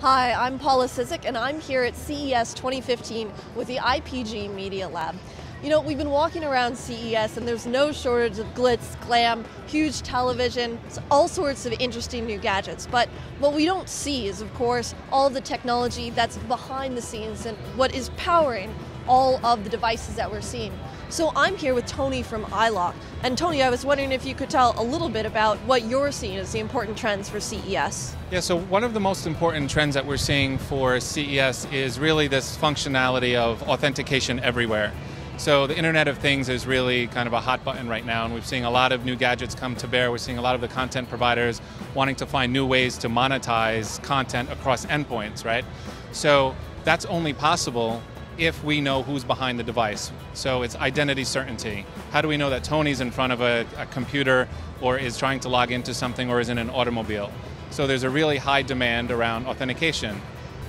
Hi, I'm Paula Sizik, and I'm here at CES 2015 with the IPG Media Lab. You know, we've been walking around CES and there's no shortage of glitz, glam, huge television, all sorts of interesting new gadgets. But what we don't see is, of course, all of the technology that's behind the scenes and what is powering all of the devices that we're seeing. So I'm here with Tony from eyeLock. And Tony, I was wondering if you could tell a little bit about what you're seeing as the important trends for CES. Yeah, so one of the most important trends that we're seeing for CES is really this functionality of authentication everywhere. So the Internet of Things is really kind of a hot button right now, and we're seeing a lot of new gadgets come to bear. We're seeing a lot of the content providers wanting to find new ways to monetize content across endpoints, right? So that's only possible if we know who's behind the device. So it's identity certainty. How do we know that Tony's in front of a computer or is trying to log into something or is in an automobile? So there's a really high demand around authentication.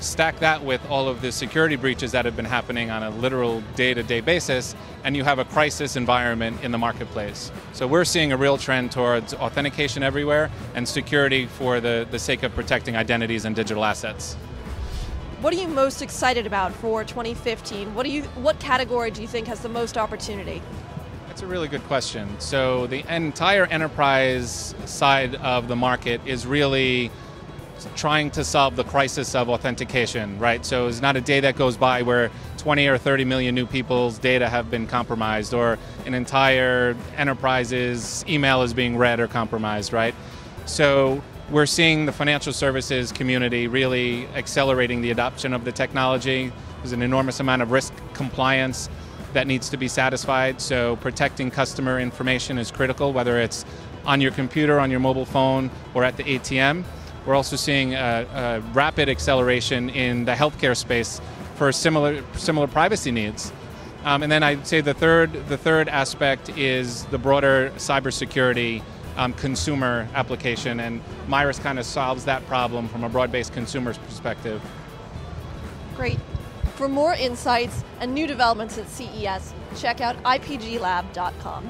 Stack that with all of the security breaches that have been happening on a literal day-to-day basis, and you have a crisis environment in the marketplace. So we're seeing a real trend towards authentication everywhere and security for the sake of protecting identities and digital assets. What are you most excited about for 2015? What category do you think has the most opportunity? That's a really good question. So the entire enterprise side of the market is really trying to solve the crisis of authentication, right? So it's not a day that goes by where 20 or 30 million new people's data have been compromised, or an entire enterprise's email is being read or compromised, right? So we're seeing the financial services community really accelerating the adoption of the technology. There's an enormous amount of risk compliance that needs to be satisfied, so protecting customer information is critical, whether it's on your computer, on your mobile phone, or at the ATM. We're also seeing a rapid acceleration in the healthcare space for similar privacy needs. And then I'd say the third aspect is the broader cybersecurity consumer application, and Myris kind of solves that problem from a broad-based consumer perspective. Great. For more insights and new developments at CES, check out ipglab.com.